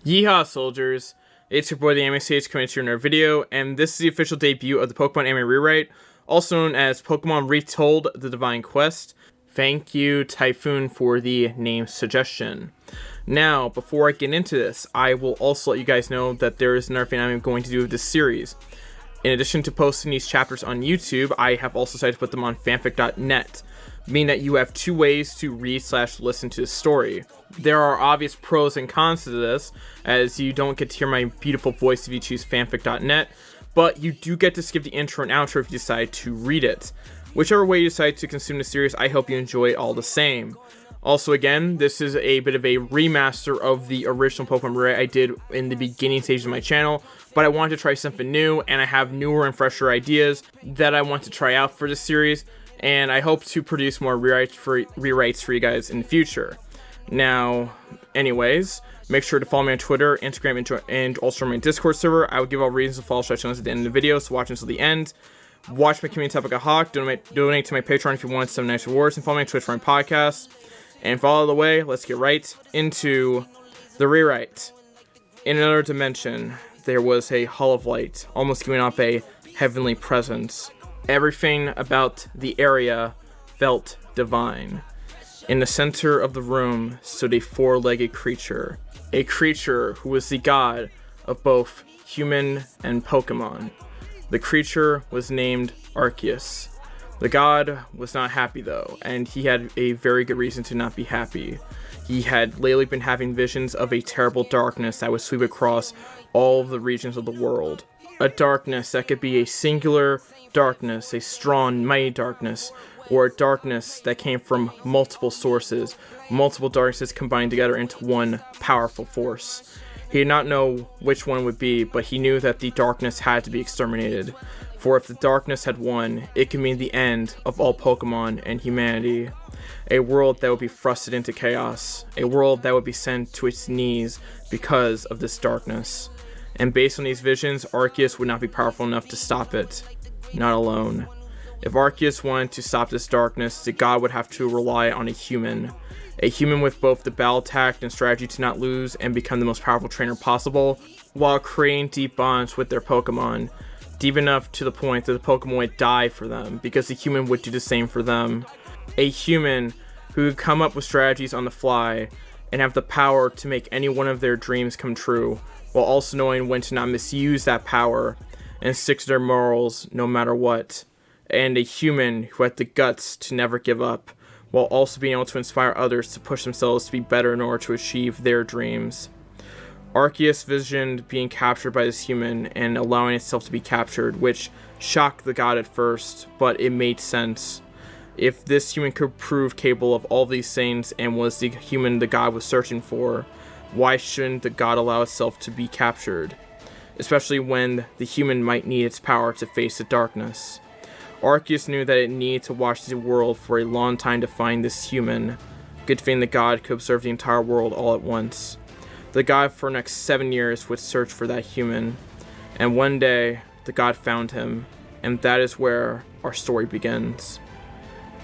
Yeehaw, soldiers! It's your boy, the Anime Sage, coming to another video, and this is the official debut of the Pokemon Anime Rewrite, also known as Pokemon Retold: The Divine Quest. Thank you, Typhoon, for the name suggestion. Now, before I get into this, I will also let you guys know that there is another thing I'm going to do with this series. In addition to posting these chapters on YouTube, I have also decided to put them on fanfic.net, meaning that you have two ways to read/listen to the story. There are obvious pros and cons to this, as you don't get to hear my beautiful voice if you choose fanfic.net, but you do get to skip the intro and outro if you decide to read it. Whichever way you decide to consume the series, I hope you enjoy it all the same. Also, again, this is a bit of a remaster of the original Pokemon Rewrite I did in the beginning stages of my channel, but I wanted to try something new, and I have newer and fresher ideas that I want to try out for this series, and I hope to produce more rewrites for you guys in the future. Now, anyways, make sure to follow me on Twitter, Instagram, and also my Discord server. I will give all reasons to follow channels at the end of the video, so watch until the end. Watch my community tab like a hawk, donate to my Patreon if you want some nice rewards, and follow me on Twitch for my podcast. And follow the way, let's get right into the rewrite. In another dimension, there was a hall of light, almost giving off a heavenly presence. Everything about the area felt divine. In the center of the room stood a four-legged creature. A creature who was the god of both human and Pokemon. The creature was named Arceus. The god was not happy though, and he had a very good reason to not be happy. He had lately been having visions of a terrible darkness that would sweep across all of the regions of the world. A darkness that could be a singular darkness, a strong, mighty darkness, or a darkness that came from multiple sources, multiple darknesses combined together into one powerful force. He did not know which one would be, but he knew that the darkness had to be exterminated. For if the darkness had won, it could mean the end of all Pokemon and humanity. A world that would be thrusted into chaos. A world that would be sent to its knees because of this darkness. And based on these visions, Arceus would not be powerful enough to stop it. Not alone. If Arceus wanted to stop this darkness, the god would have to rely on a human. A human with both the battle tact and strategy to not lose and become the most powerful trainer possible, while creating deep bonds with their Pokemon. Deep enough to the point that the Pokemon would die for them, because the human would do the same for them. A human who could come up with strategies on the fly, and have the power to make any one of their dreams come true, while also knowing when to not misuse that power, and stick to their morals no matter what. And a human who had the guts to never give up, while also being able to inspire others to push themselves to be better in order to achieve their dreams. Arceus visioned being captured by this human and allowing itself to be captured, which shocked the god at first, but it made sense. If this human could prove capable of all these things and was the human the god was searching for, why shouldn't the god allow itself to be captured? Especially when the human might need its power to face the darkness. Arceus knew that it needed to watch the world for a long time to find this human. Good thing the god could observe the entire world all at once. The god for the next 7 years would search for that human, and one day the god found him, and that is where our story begins.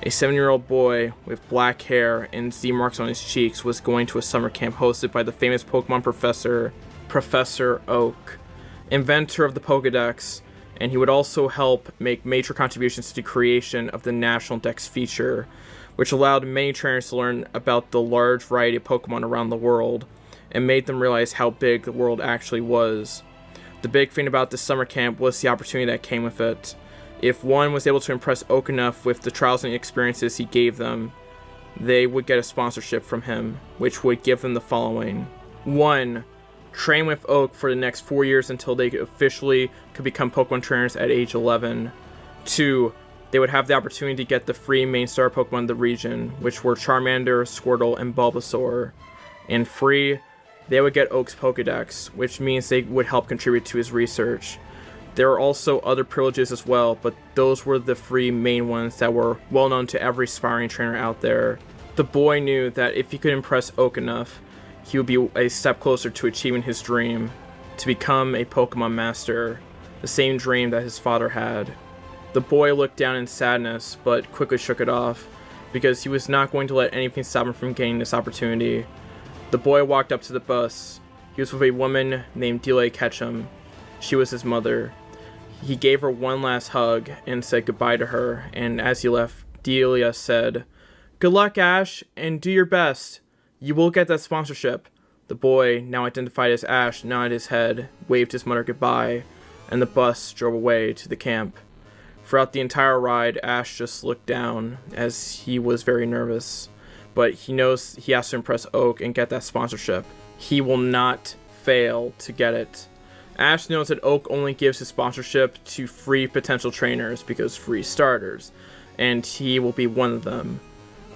A 7-year-old boy with black hair and Z marks on his cheeks was going to a summer camp hosted by the famous Pokemon professor, Professor Oak, inventor of the Pokedex, and he would also help make major contributions to the creation of the National Dex feature, which allowed many trainers to learn about the large variety of Pokemon around the world, and made them realize how big the world actually was. The big thing about this summer camp was the opportunity that came with it. If one was able to impress Oak enough with the trials and experiences he gave them, they would get a sponsorship from him, which would give them the following. 1. Train with Oak for the next 4 years until they officially could become Pokemon trainers at age 11. 2. They would have the opportunity to get the free main star Pokemon of the region, which were Charmander, Squirtle, and Bulbasaur. And 3. They would get Oak's Pokedex, which means they would help contribute to his research. There are also other privileges as well, but those were the 3 main ones that were well known to every aspiring trainer out there. The boy knew that if he could impress Oak enough, he would be a step closer to achieving his dream, to become a Pokemon Master, the same dream that his father had. The boy looked down in sadness, but quickly shook it off, because he was not going to let anything stop him from gaining this opportunity. The boy walked up to the bus, He was with a woman named Delia Ketchum. She was his mother. He gave her one last hug and said goodbye to her, and as he left, Delia said, "Good luck, Ash, and do your best. You will get that sponsorship." The boy, now identified as Ash, nodded his head, waved his mother goodbye, and the bus drove away to the camp. Throughout the entire ride, Ash just looked down, as he was very nervous. But he knows he has to impress Oak and get that sponsorship. He will not fail to get it. Ash knows that Oak only gives his sponsorship to free potential trainers because free starters, and he will be one of them.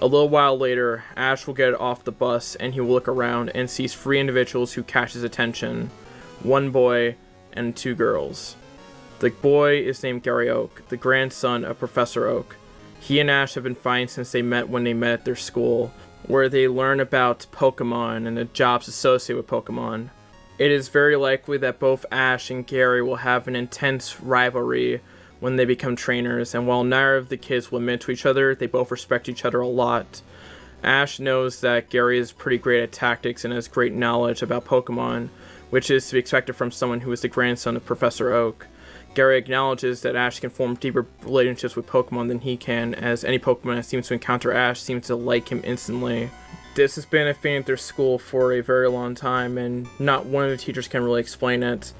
A little while later, Ash will get off the bus and he will look around and sees 3 individuals who catch his attention. 1 boy and 2 girls. The boy is named Gary Oak, the grandson of Professor Oak. He and Ash have been fine since they met when they met at their school, where they learn about Pokemon and the jobs associated with Pokemon. It is very likely that both Ash and Gary will have an intense rivalry when they become trainers, and while neither of the kids will admit to each other, they both respect each other a lot. Ash knows that Gary is pretty great at tactics and has great knowledge about Pokemon, which is to be expected from someone who is the grandson of Professor Oak. Gary acknowledges that Ash can form deeper relationships with Pokemon than he can, as any Pokemon that seems to encounter Ash seems to like him instantly. This has been a thing at their school for a very long time, and not one of the teachers can really explain it.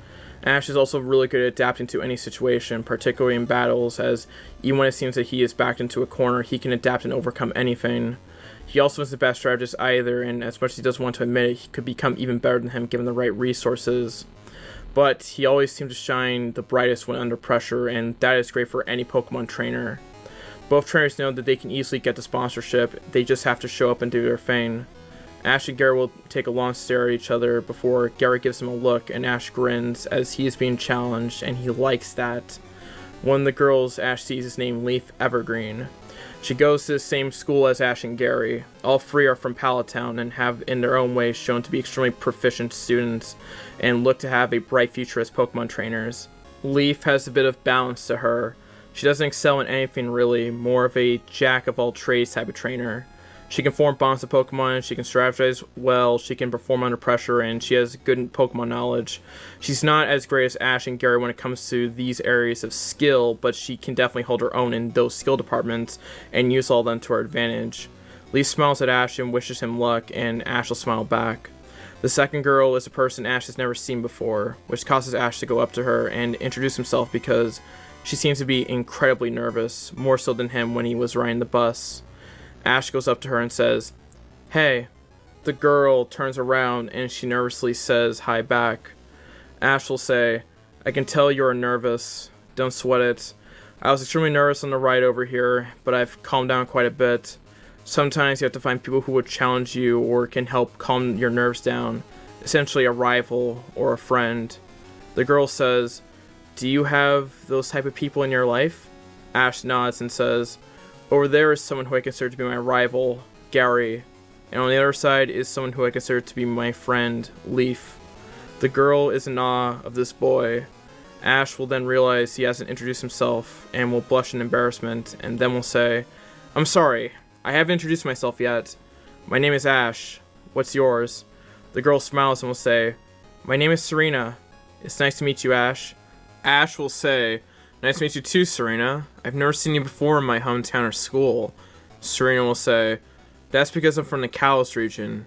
Ash is also really good at adapting to any situation, particularly in battles, as even when it seems that he is backed into a corner, he can adapt and overcome anything. He also isn't the best strategist either, and as much as he doesn't want to admit it, he could become even better than him given the right resources. But he always seems to shine the brightest when under pressure, and that is great for any Pokemon trainer. Both trainers know that they can easily get the sponsorship, they just have to show up and do their thing. Ash and Gary will take a long stare at each other before Gary gives him a look, and Ash grins as he is being challenged, and he likes that. One of the girls Ash sees is named Leaf Evergreen. She goes to the same school as Ash and Gary. All 3 are from Palatown and have in their own ways shown to be extremely proficient students and look to have a bright future as Pokemon trainers. Leaf has a bit of balance to her. She doesn't excel in anything really, more of a jack of all trades type of trainer. She can form bonds with Pokemon, she can strategize well, she can perform under pressure, and she has good Pokemon knowledge. She's not as great as Ash and Gary when it comes to these areas of skill, but she can definitely hold her own in those skill departments and use all of them to her advantage. Leaf smiles at Ash and wishes him luck, and Ash will smile back. The second girl is a person Ash has never seen before, which causes Ash to go up to her and introduce himself because she seems to be incredibly nervous, more so than him when he was riding the bus. Ash goes up to her and says, "Hey." The girl turns around and she nervously says hi back. Ash will say, "I can tell you're nervous. Don't sweat it. I was extremely nervous on the ride over here, but I've calmed down quite a bit. Sometimes you have to find people who would challenge you or can help calm your nerves down, essentially a rival or a friend." The girl says, "Do you have those type of people in your life?" Ash nods and says, "Over there is someone who I consider to be my rival, Gary, and on the other side is someone who I consider to be my friend, Leaf." The girl is in awe of this boy. Ash will then realize he hasn't introduced himself and will blush in embarrassment, and then will say, "I'm sorry, I haven't introduced myself yet. My name is Ash. What's yours?" The girl smiles and will say, "My name is Serena. It's nice to meet you, Ash." Ash will say, "Nice to meet you too, Serena. I've never seen you before in my hometown or school." Serena will say, "That's because I'm from the Kalos region."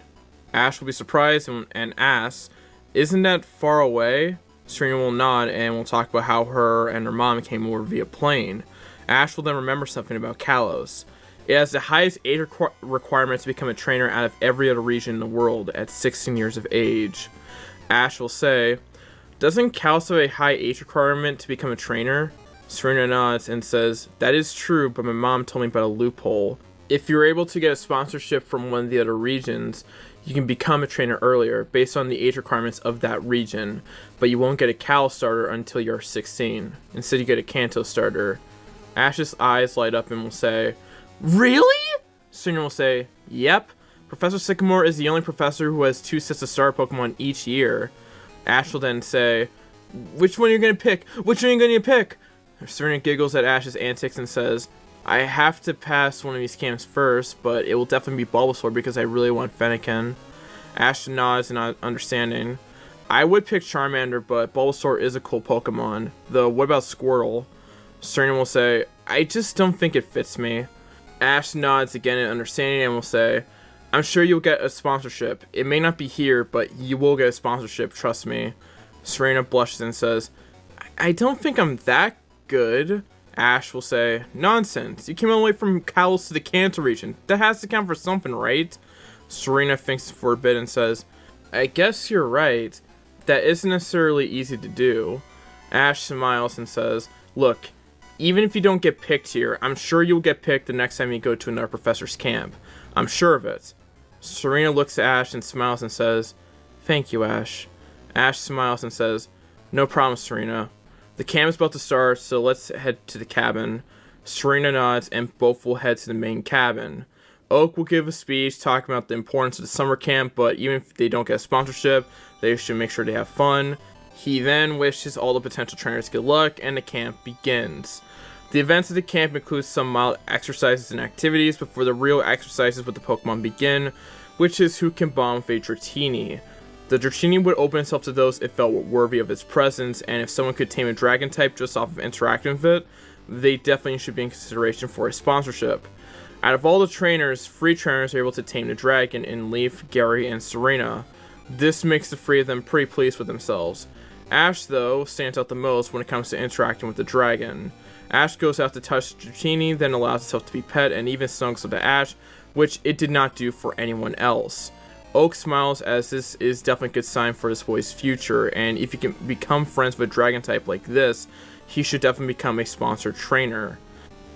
Ash will be surprised and ask, "Isn't that far away?" Serena will nod and will talk about how her and her mom came over via plane. Ash will then remember something about Kalos. It has the highest age requirement to become a trainer out of every other region in the world at 16 years of age. Ash will say, "Doesn't Kalos have a high age requirement to become a trainer?" Serena nods and says, "That is true, but my mom told me about a loophole. If you're able to get a sponsorship from one of the other regions, you can become a trainer earlier based on the age requirements of that region, but you won't get a Kalos starter until you're 16. Instead, you get a Kanto starter." Ash's eyes light up and will say, "Really?" Serena will say, "Yep. Professor Sycamore is the only professor who has 2 sets of starter Pokemon each year." Ash will then say, "Which one are you going to pick? Which one are you going to pick?" Serena giggles at Ash's antics and says, "I have to pass one of these camps first, but it will definitely be Bulbasaur because I really want Fennekin." Ash nods in understanding. I would pick Charmander, but Bulbasaur is a cool Pokemon. Though, what about Squirtle? Serena will say, I just don't think it fits me. Ash nods again in understanding and will say, I'm sure you'll get a sponsorship. It may not be here, but you will get a sponsorship, trust me. Serena blushes and says, I don't think I'm that good. Ash will say, nonsense. You came all the way from Kalos to the Kanto region. That has to count for something, right? Serena thinks for a bit and says, I guess you're right. That isn't necessarily easy to do. Ash smiles and says, look, even if you don't get picked here, I'm sure you'll get picked the next time you go to another professor's camp. I'm sure of it. Serena looks at Ash and smiles and says, thank you, Ash. Ash smiles and says, no problem, Serena. The camp is about to start, so let's head to the cabin. Serena nods and both will head to the main cabin. Oak will give a speech talking about the importance of the summer camp, but even if they don't get a sponsorship, they should make sure they have fun. He then wishes all the potential trainers good luck, and the camp begins. The events of the camp include some mild exercises and activities before the real exercises with the Pokemon begin, which is who can bond with a Dratini. The Dratini would open itself to those it felt were worthy of its presence, and if someone could tame a dragon type just off of interacting with it, they definitely should be in consideration for a sponsorship. Out of all the trainers, 3 trainers are able to tame the dragon in Leaf, Gary, and Serena. This makes the 3 of them pretty pleased with themselves. Ash, though, stands out the most when it comes to interacting with the dragon. Ash goes out to touch the Dratini, then allows itself to be pet, and even snuggles up to Ash, which it did not do for anyone else. Oak smiles as this is definitely a good sign for this boy's future, and if he can become friends with a dragon type like this, he should definitely become a sponsored trainer.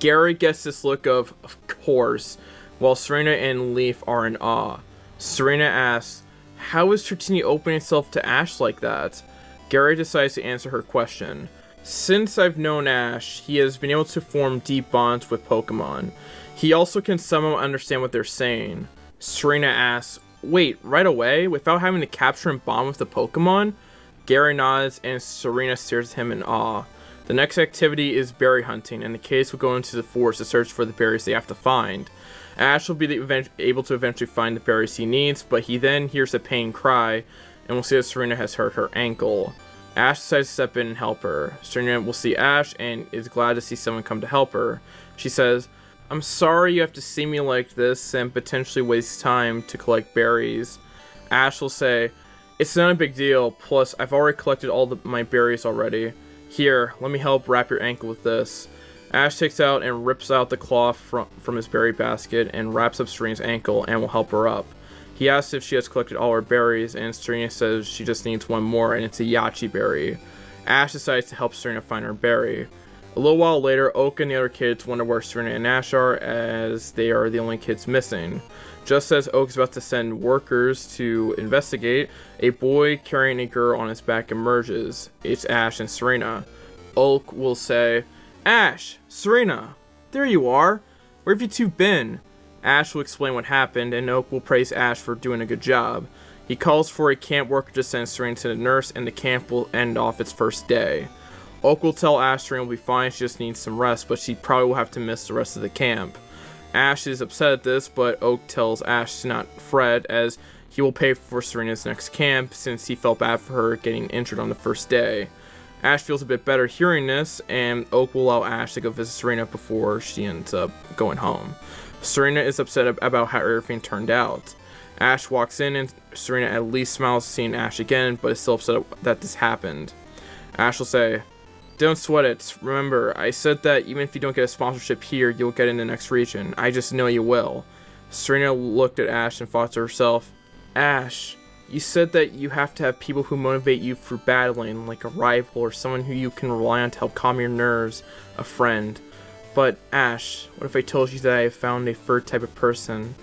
Gary gets this look of course, while Serena and Leaf are in awe. Serena asks, how is Dratini opening itself to Ash like that? Gary decides to answer her question. Since I've known Ash, he has been able to form deep bonds with Pokemon. He also can somehow understand what they're saying. Serena asks, wait, right away? Without having to capture and bond with the Pokemon? Gary nods and Serena stares at him in awe. The next activity is berry hunting, and the kids will go into the forest to search for the berries they have to find. Ash will be able to eventually find the berries he needs, but he then hears a pain cry, and will see that Serena has hurt her ankle. Ash decides to step in and help her. Serena will see Ash and is glad to see someone come to help her. She says, I'm sorry you have to see me like this and potentially waste time to collect berries. Ash will say, it's not a big deal, plus I've already collected all my berries already. Here, let me help wrap your ankle with this. Ash takes out and rips out the cloth from his berry basket and wraps up Serena's ankle and will help her up. He asks if she has collected all her berries, and Serena says she just needs one more, and it's a Yachi berry. Ash decides to help Serena find her berry. A little while later, Oak and the other kids wonder where Serena and Ash are, as they are the only kids missing. Just as Oak is about to send workers to investigate, a boy carrying a girl on his back emerges. It's Ash and Serena. Oak will say, Ash, Serena, there you are. Where have you two been? Ash will explain what happened, and Oak will praise Ash for doing a good job. He calls for a camp worker to send Serena to the nurse, and the camp will end off its first day. Oak will tell Ash Serena will be fine, she just needs some rest, but she probably will have to miss the rest of the camp. Ash is upset at this, but Oak tells Ash to not fret, as he will pay for Serena's next camp, since he felt bad for her getting injured on the first day. Ash feels a bit better hearing this, and Oak will allow Ash to go visit Serena before she ends up going home. Serena is upset about how everything turned out. Ash walks in, and Serena at least smiles seeing Ash again, but is still upset that this happened. Ash will say, don't sweat it. Remember, I said that even if you don't get a sponsorship here, you'll get in the next region. I just know you will. Serena looked at Ash and thought to herself, Ash, you said that you have to have people who motivate you through battling, like a rival or someone who you can rely on to help calm your nerves, a friend. But Ash, what if I told you that I have found a third type of person?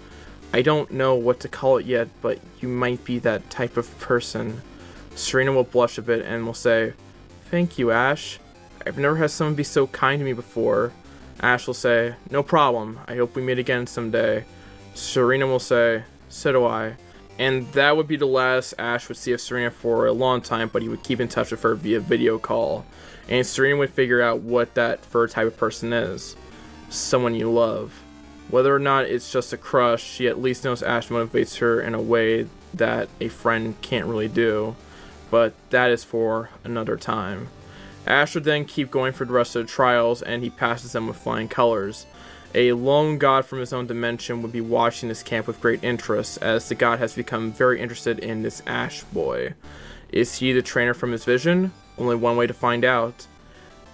I don't know what to call it yet, but you might be that type of person. Serena will blush a bit and will say, thank you, Ash. I've never had someone be so kind to me before. Ash will say, no problem. I hope we meet again someday. Serena will say, so do I. And that would be the last Ash would see of Serena for a long time, but he would keep in touch with her via video call. And Serena would figure out what that third type of person is. Someone you love. Whether or not it's just a crush, she at least knows Ash motivates her in a way that a friend can't really do. but that is for another time. Ash would then keep going for the rest of the trials, and he passes them with flying colors. A lone god from his own dimension would be watching this camp with great interest, as the god has become very interested in this Ash boy. Is he the trainer from his vision? Only one way to find out.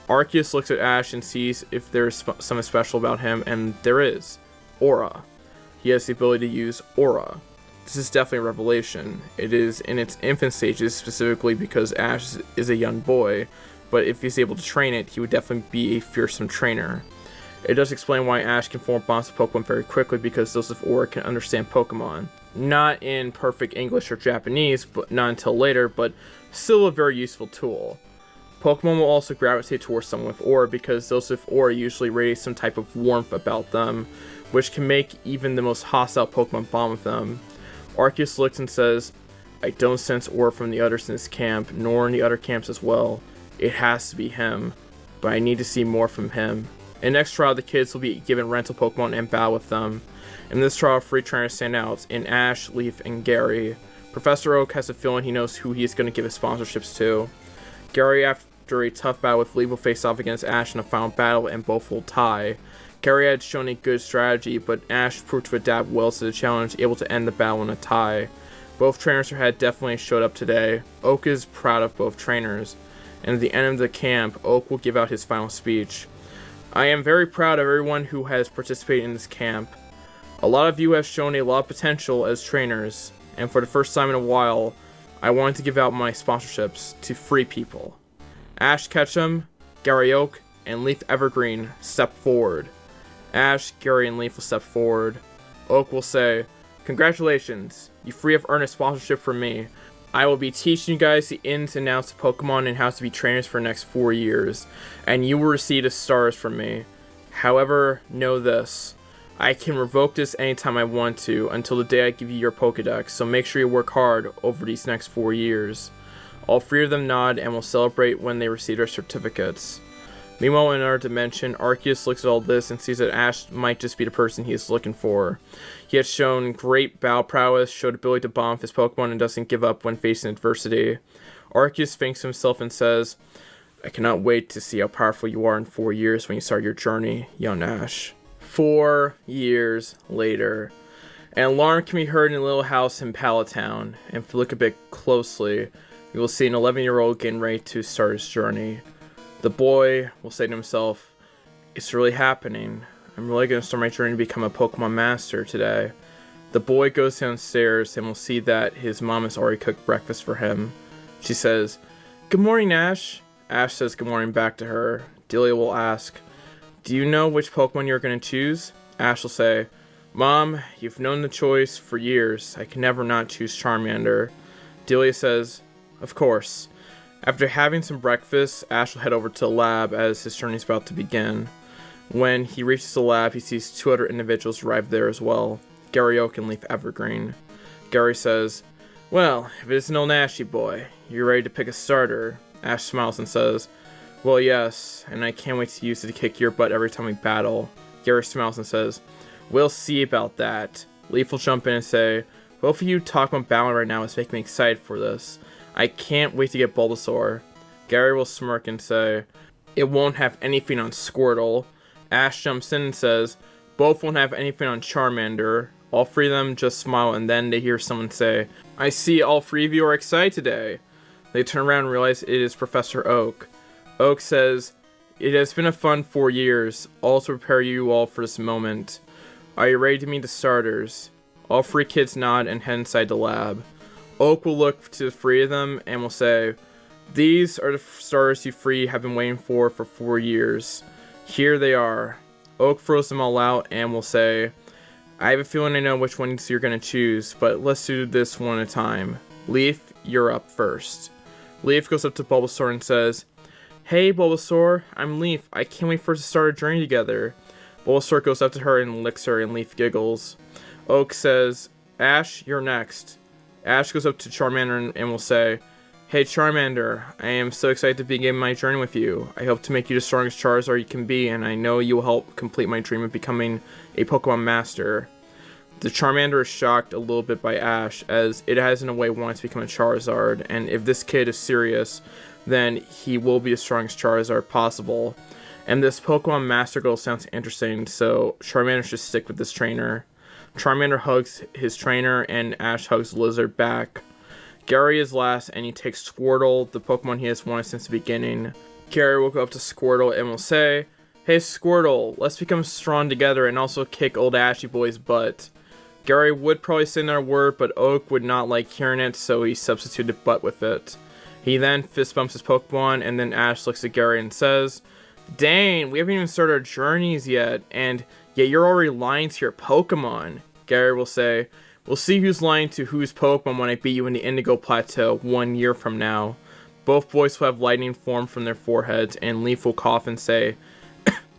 Arceus looks at Ash and sees if there's something special about him, and there is. Aura. He has the ability to use Aura. This is definitely a revelation. It is in its infant stages, specifically because Ash is a young boy, but if he's able to train it, he would definitely be a fearsome trainer. It does explain why Ash can form bonds with Pokemon very quickly, because those with Aura can understand Pokemon. Not in perfect English or Japanese, but not until later, but still a very useful tool. Pokemon will also gravitate towards someone with Aura, because those with Aura usually radiate some type of warmth about them, which can make even the most hostile Pokemon bond with them. Arceus looks and says, I don't sense Aura from the others in this camp, nor in the other camps as well. It has to be him, but I need to see more from him. In the next trial, the kids will be given rental Pokemon and battle with them. In this trial, 3 trainers stand out, in Ash, Leaf, and Gary. Professor Oak has a feeling he knows who he is going to give his sponsorships to. Gary, after a tough battle with Leaf, will face off against Ash in a final battle, and both will tie. Gary had shown a good strategy, but Ash proved to adapt well to the challenge, able to end the battle in a tie. Both trainers had definitely showed up today. Oak is proud of both trainers, and at the end of the camp, Oak will give out his final speech. I am very proud of everyone who has participated in this camp. A lot of you have shown a lot of potential as trainers, and for the first time in a while, I wanted to give out my sponsorships to 3 people. Ash Ketchum, Gary Oak, and Leaf Evergreen step forward. Ash, Gary, and Leaf will step forward. Oak will say, congratulations, you 3 have earned a sponsorship from me. I will be teaching you guys the ins and outs of Pokemon and how to be trainers for the next 4 years, and you will receive the stars from me. However, know this, I can revoke this anytime I want to until the day I give you your Pokedex, so make sure you work hard over these next 4 years. All 3 of them nod and will celebrate when they receive their certificates. Meanwhile, in our dimension, Arceus looks at all this and sees that Ash might just be the person he is looking for. He has shown great battle prowess, showed ability to bomb his Pokemon, and doesn't give up when facing adversity. Arceus thinks to himself and says, I cannot wait to see how powerful you are in 4 years when you start your journey, young Ash. 4 years later. An alarm can be heard in a little house in Palatown, and if you look a bit closely, you will see an 11-year-old getting ready to start his journey. The boy will say to himself, it's really happening. I'm really going to start my journey to become a Pokemon Master today. The boy goes downstairs and will see that his mom has already cooked breakfast for him. She says, good morning, Ash. Ash says good morning back to her. Delia will ask, do you know which Pokemon you're going to choose? Ash will say, Mom, you've known the choice for years. I can never not choose Charmander. Delia says, of course. After having some breakfast, Ash will head over to the lab as his journey is about to begin. When he reaches the lab, he sees 2 other individuals arrive there as well, Gary Oak and Leaf Evergreen. Gary says, well, if it isn't old Ashy boy, you're ready to pick a starter. Ash smiles and says, well, yes, and I can't wait to use it to kick your butt every time we battle. Gary smiles and says, we'll see about that. Leaf will jump in and say, both of you talking about battling right now is making me excited for this. I can't wait to get Bulbasaur. Gary will smirk and say, it won't have anything on Squirtle. Ash jumps in and says, both won't have anything on Charmander. All 3 of them just smile, and then they hear someone say, I see all 3 of you are excited today. They turn around and realize it is Professor Oak. Oak says, it has been a fun 4 years, all to prepare you all for this moment. Are you ready to meet the starters? All 3 kids nod and head inside the lab. Oak will look to the 3 of them and will say, these are the starters you 3 have been waiting for 4 years. Here they are. Oak throws them all out and will say, I have a feeling I know which ones you're going to choose, but let's do this one at a time. Leaf, you're up first. Leaf goes up to Bulbasaur and says, hey Bulbasaur, I'm Leaf. I can't wait for us to start a journey together. Bulbasaur goes up to her and licks her, and Leaf giggles. Oak says, Ash, you're next. Ash goes up to Charmander and will say, hey Charmander, I am so excited to begin my journey with you. I hope to make you the strongest Charizard you can be, and I know you will help complete my dream of becoming a Pokemon Master. The Charmander is shocked a little bit by Ash, as it has in a way wanted to become a Charizard, and if this kid is serious, then he will be the strongest Charizard possible. And this Pokemon Master Goal sounds interesting, so Charmander should stick with this trainer. Charmander hugs his trainer, and Ash hugs Lizard back. Gary is last, and he takes Squirtle, the Pokemon he has wanted since the beginning. Gary will go up to Squirtle and will say, "Hey Squirtle, let's become strong together and also kick old Ashy Boy's butt." Gary would probably say another word, but Oak would not like hearing it, so he substituted butt with it. He then fist bumps his Pokemon, and then Ash looks at Gary and says, "Dang, we haven't even started our journeys yet, and yet you're already lying to your Pokemon." Gary will say, "We'll see who's lying to whose Pokemon when I beat you in the Indigo Plateau 1 year from now." Both boys will have lightning form from their foreheads, and Leaf will cough and say,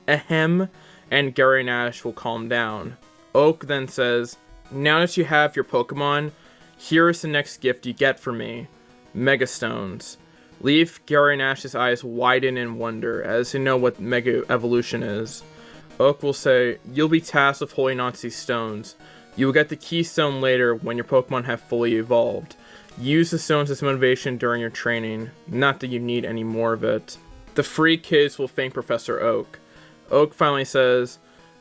"Ahem," and Gary and Ash will calm down. Oak then says, "Now that you have your Pokemon, here is the next gift you get from me. Mega Stones." Leaf, Gary, and Ash's eyes widen in wonder as they know what Mega Evolution is. Oak will say, "You'll be tasked with holding onto these stones. You will get the Keystone later when your Pokemon have fully evolved. Use the stones as motivation during your training. Not that you need any more of it." The free kids will thank Professor Oak. Oak finally says,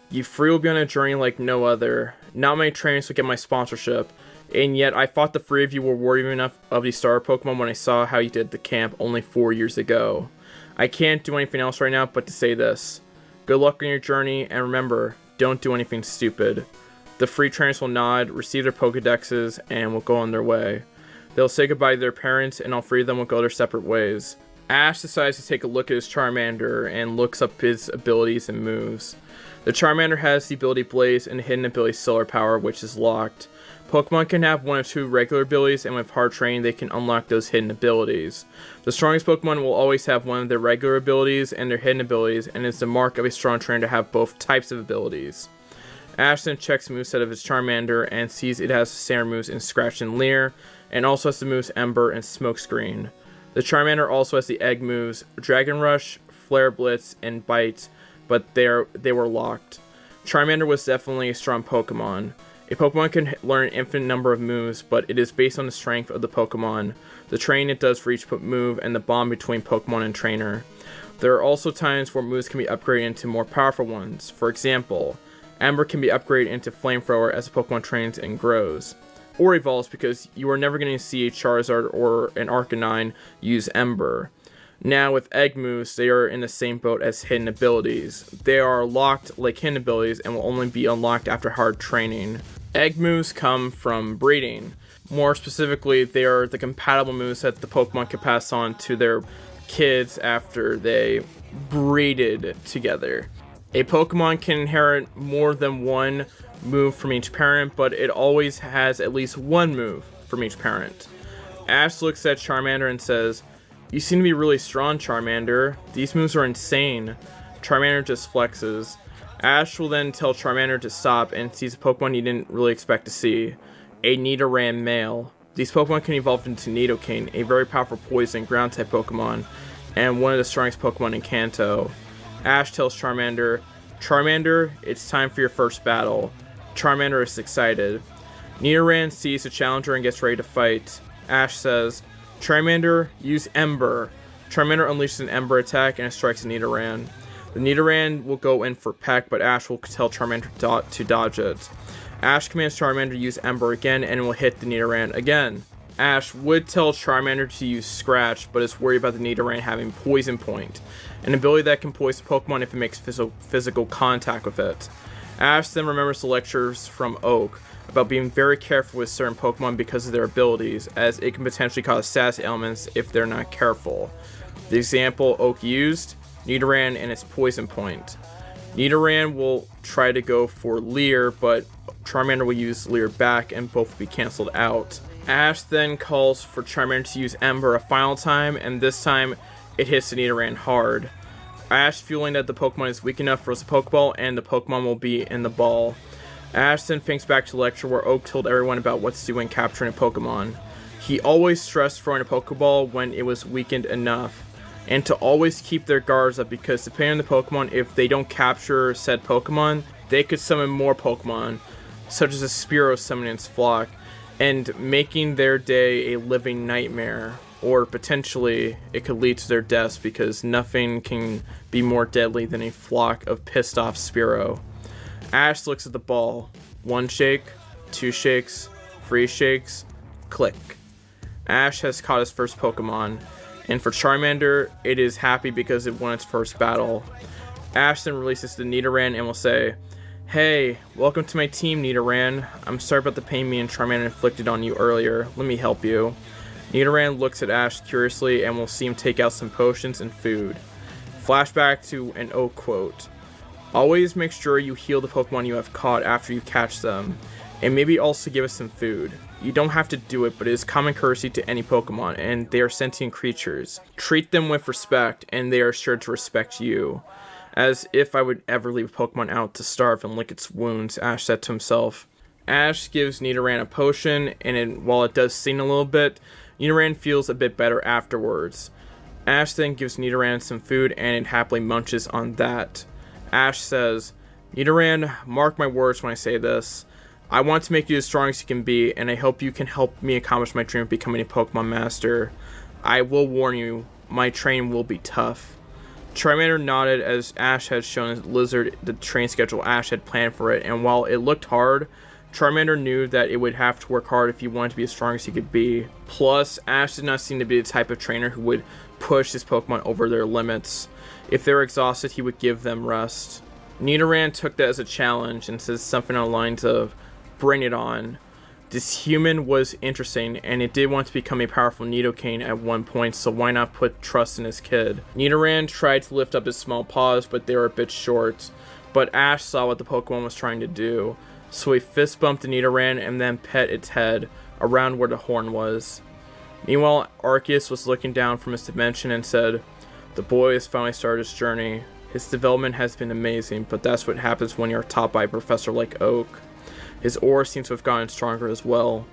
"You three will be on a journey like no other. Not many trainers will get my sponsorship. And yet I thought the three of you were worthy enough of these starter Pokemon when I saw how you did the camp only 4 years ago. I can't do anything else right now but to say this. Good luck on your journey, and remember, don't do anything stupid." The free trainers will nod, receive their Pokedexes, and will go on their way. They'll say goodbye to their parents, and all three of them will go their separate ways. Ash decides to take a look at his Charmander and looks up his abilities and moves. The Charmander has the ability Blaze and the hidden ability Solar Power, which is locked. Pokemon can have one of two regular abilities, and with hard training they can unlock those hidden abilities. The strongest Pokemon will always have one of their regular abilities and their hidden abilities, and it's the mark of a strong trainer to have both types of abilities. Ash then checks the moveset of his Charmander and sees it has the standard moves in Scratch and Leer, and also has the moves Ember and Smokescreen. The Charmander also has the egg moves Dragon Rush, Flare Blitz, and Bite, but they were locked. Charmander was definitely a strong Pokemon. A Pokemon can learn an infinite number of moves, but it is based on the strength of the Pokemon, the training it does for each move, and the bond between Pokemon and trainer. There are also times where moves can be upgraded into more powerful ones. For example, Ember can be upgraded into Flamethrower as the Pokemon trains and grows, or evolves, because you are never going to see a Charizard or an Arcanine use Ember. Now with egg moves, they are in the same boat as hidden abilities. They are locked like hidden abilities and will only be unlocked after hard training. Egg moves come from breeding. More specifically, they are the compatible moves that the Pokemon can pass on to their kids after they breeded together. A Pokemon can inherit more than one move from each parent, but it always has at least one move from each parent. Ash looks at Charmander and says, "You seem to be really strong, Charmander. These moves are insane." Charmander just flexes. Ash will then tell Charmander to stop and sees a Pokemon he didn't really expect to see, a Nidoran male. These Pokemon can evolve into Nidoking, a very powerful poison ground type Pokemon, and one of the strongest Pokemon in Kanto. Ash tells Charmander, "Charmander, it's time for your first battle." Charmander is excited. Nidoran sees the challenger and gets ready to fight. Ash says, "Charmander, use Ember." Charmander unleashes an Ember attack and it strikes Nidoran. The Nidoran will go in for Peck, but Ash will tell Charmander to dodge it. Ash commands Charmander to use Ember again and will hit the Nidoran again. Ash would tell Charmander to use Scratch, but is worried about the Nidoran having Poison Point, an ability that can poison Pokemon if it makes physical contact with it. Ash then remembers the lectures from Oak about being very careful with certain Pokemon because of their abilities, as it can potentially cause status ailments if they're not careful. The example Oak used, Nidoran and its Poison Point. Nidoran will try to go for Leer, but Charmander will use Leer back and both will be cancelled out. Ash then calls for Charmander to use Ember a final time, and this time it hits the Nidoran hard. Ash feeling that the Pokemon is weak enough throws a Pokeball, and the Pokemon will be in the ball. Ash then thinks back to the lecture where Oak told everyone about what to do when capturing a Pokemon. He always stressed throwing a Pokeball when it was weakened enough, and to always keep their guards up, because depending on the Pokemon, if they don't capture said Pokemon, they could summon more Pokemon. such as a Spearow summoning its flock, and making their day a living nightmare, or potentially it could lead to their deaths because nothing can be more deadly than a flock of pissed off Spearow. Ash looks at the ball. 1 shake, 2 shakes, 3 shakes, click. Ash has caught his first Pokemon, and for Charmander, it is happy because it won its first battle. Ash then releases the Nidoran and will say, "Hey, welcome to my team, Nidoran. I'm sorry about the pain me and Charmander inflicted on you earlier. Let me help you." Nidoran looks at Ash curiously and will see him take out some potions and food. Flashback to an Oak quote. "Always make sure you heal the Pokemon you have caught after you catch them, and maybe also give us some food. You don't have to do it, but it is common courtesy to any Pokemon, and they are sentient creatures. Treat them with respect, and they are sure to respect you." As if I would ever leave a Pokemon out to starve and lick its wounds, Ash said to himself. Ash gives Nidoran a potion, and while it does sting a little bit, Nidoran feels a bit better afterwards. Ash then gives Nidoran some food, and it happily munches on that. Ash says, "Nidoran, mark my words when I say this. I want to make you as strong as you can be, and I hope you can help me accomplish my dream of becoming a Pokemon Master. I will warn you, my training will be tough." Charmander nodded as Ash had shown Lizard the train schedule Ash had planned for it, and while it looked hard, Charmander knew that it would have to work hard if he wanted to be as strong as he could be. Plus, Ash did not seem to be the type of trainer who would push his Pokemon over their limits. If they were exhausted, he would give them rest. Nidoran took that as a challenge and says something on the lines of, "Bring it on." This human was interesting, and it did want to become a powerful Nidoking at one point, so why not put trust in his kid? Nidoran tried to lift up his small paws, but they were a bit short. But Ash saw what the Pokemon was trying to do, so he fist bumped the Nidoran and then pet its head around where the horn was. Meanwhile, Arceus was looking down from his dimension and said, "The boy has finally started his journey. His development has been amazing, but that's what happens when you're taught by a professor like Oak. His aura seems to have gotten stronger as well.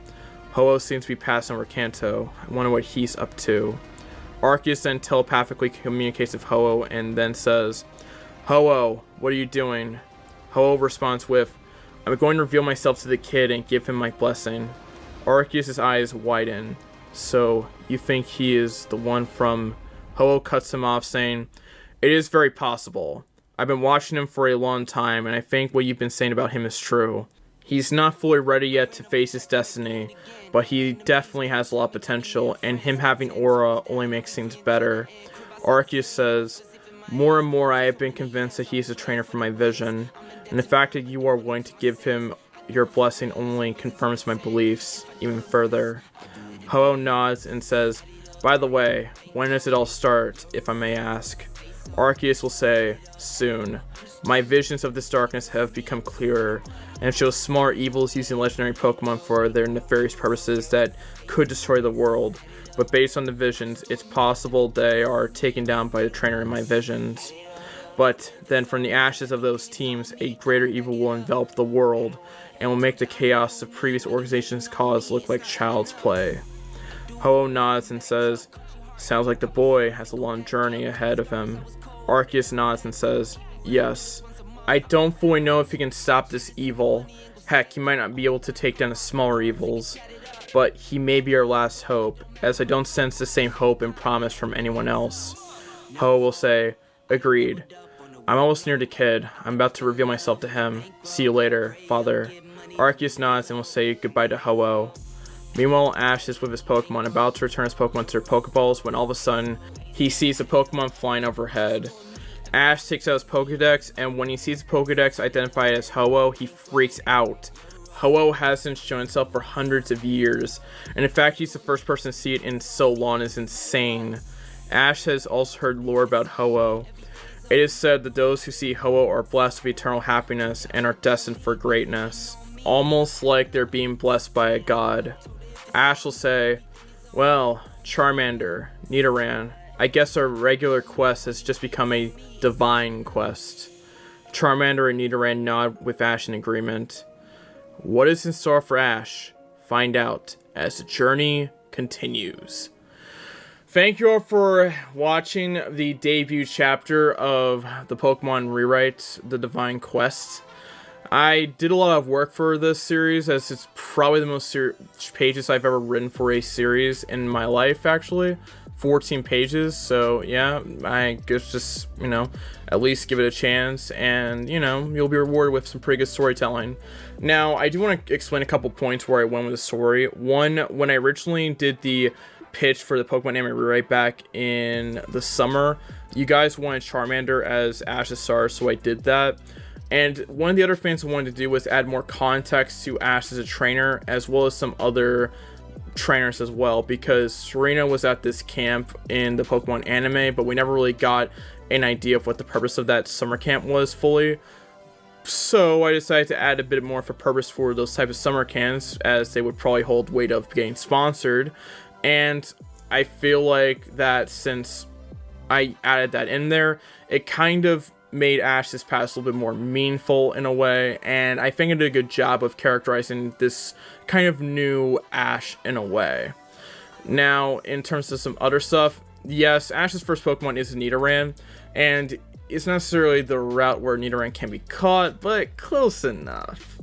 Ho-Oh seems to be passing over Kanto. I wonder what he's up to." Arceus then telepathically communicates with Ho-Oh and then says, "Ho-Oh, what are you doing?" Ho-Oh responds with, "I'm going to reveal myself to the kid and give him my blessing." Arceus' eyes widen. "So, you think he is the one from..." Ho-Oh cuts him off saying, "It is very possible. I've been watching him for a long time, and I think what you've been saying about him is true. He's not fully ready yet to face his destiny, but he definitely has a lot of potential, and him having aura only makes things better." Arceus says, "More and more I have been convinced that he is a trainer for my vision, and the fact that you are willing to give him your blessing only confirms my beliefs even further." Ho-Oh nods and says, "By the way, when does it all start, if I may ask?" Arceus will say, "Soon. My visions of this darkness have become clearer, and shows smaller evils using legendary Pokemon for their nefarious purposes that could destroy the world. But based on the visions, it's possible they are taken down by the trainer in my visions. But then from the ashes of those teams, a greater evil will envelop the world, and will make the chaos the previous organizations caused look like child's play." Ho-Oh nods and says, "Sounds like the boy has a long journey ahead of him." Arceus nods and says, "Yes. I don't fully know if he can stop this evil. Heck, he might not be able to take down the smaller evils. But he may be our last hope, as I don't sense the same hope and promise from anyone else." Ho will say, "Agreed. I'm almost near the kid. I'm about to reveal myself to him. See you later, father." Arceus nods and will say goodbye to Ho-Oh. Meanwhile, Ash is with his Pokemon, about to return his Pokemon to their Pokeballs, when all of a sudden, he sees a Pokemon flying overhead. Ash takes out his Pokedex, and when he sees the Pokedex identified as Ho-Oh, he freaks out. Ho-Oh hasn't shown himself for hundreds of years, and in fact he's the first person to see it in so long is insane. Ash has also heard lore about Ho-Oh. It is said that those who see Ho-Oh are blessed with eternal happiness and are destined for greatness, almost like they're being blessed by a god. Ash will say, "Well, Charmander, Nidoran, I guess our regular quest has just become a divine quest." Charmander and Nidoran nod with Ash in agreement. What is in store for Ash? Find out as the journey continues. Thank you all for watching the debut chapter of the Pokemon Rewrite, The Divine Quest. I did a lot of work for this series, as it's probably the most pages I've ever written for a series in my life, actually. 14 pages, so yeah, I guess just, at least give it a chance, and, you'll be rewarded with some pretty good storytelling. Now, I do want to explain a couple points where I went with the story. One, when I originally did the pitch for the Pokemon Anime Rewrite back in the summer, you guys wanted Charmander as Ash's star, so I did that. And one of the other things I wanted to do was add more context to Ash as a trainer, as well as some other trainers as well, because Serena was at this camp in the Pokemon anime, but we never really got an idea of what the purpose of that summer camp was fully. So I decided to add a bit more of a purpose for those types of summer camps, as they would probably hold weight of getting sponsored. And I feel like that since I added that in there, it kind of made Ash's past a little bit more meaningful in a way, and I think it did a good job of characterizing this kind of new Ash in a way. Now, in terms of some other stuff, yes, Ash's first Pokemon is a Nidoran, and it's not necessarily the route where Nidoran can be caught, but close enough.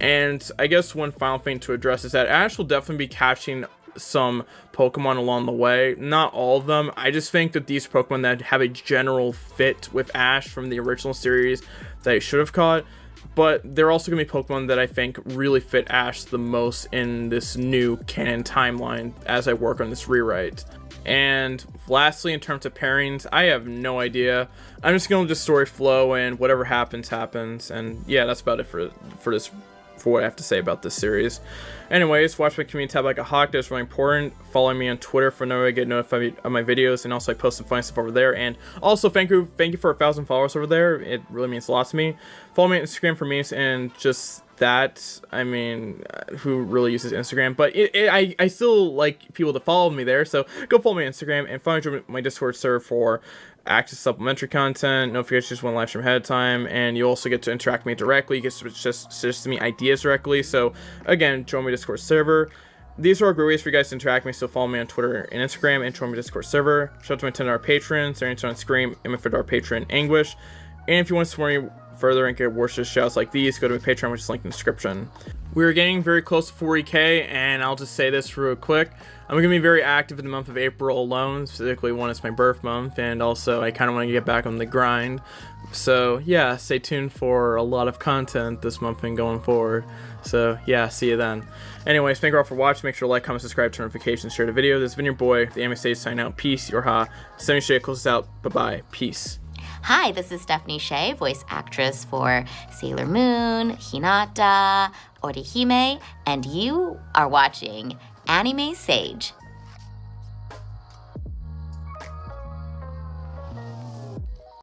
And I guess one final thing to address is that Ash will definitely be catching some Pokemon along the way. Not all of them. I just think that these Pokemon that have a general fit with Ash from the original series that I should have caught, but they're also going to be Pokemon that I think really fit Ash the most in this new canon timeline as I work on this rewrite. And lastly, in terms of pairings, I have no idea. I'm just going to let the story flow, and whatever happens, happens. And yeah, that's about it for what I have to say about this series. Anyways, watch my community tab like a hawk. That's really important. Follow me on Twitter for no way to get notified of my videos, and also I post some funny stuff over there. And also thank you for 1,000 followers over there. It really means a lot to me. Follow me on Instagram for memes and just that. I mean, who really uses Instagram? But I still like people to follow me there, so go follow me on Instagram and follow my Discord server for access to supplementary content, notifications when live stream ahead of time, and you also get to interact with me directly. You get to just suggest me ideas directly. So again, join my Discord server. These are all great ways for you guys to interact with me, so follow me on Twitter and Instagram, and join my Discord server. Shout out to my $10 patrons, they're on screen, and my $5 patron, Anguish. And if you want to support me further and get worship shouts like these, go to my Patreon, which is linked in the description. We're getting very close to 40k, and I'll just say this real quick. I'm going to be very active in the month of April alone, specifically one is my birth month, and also I kind of want to get back on the grind. So yeah, stay tuned for a lot of content this month and going forward. So yeah, see you then. Anyways, thank you all for watching. Make sure to like, comment, subscribe, turn notifications, share the video. This has been your boy, the Anime Sage, signing out. Peace, your ha. Stephanie Shea closes out. Bye-bye. Peace. Hi, this is Stephanie Shea, voice actress for Sailor Moon, Hinata, Orihime, and you are watching Anime Sage.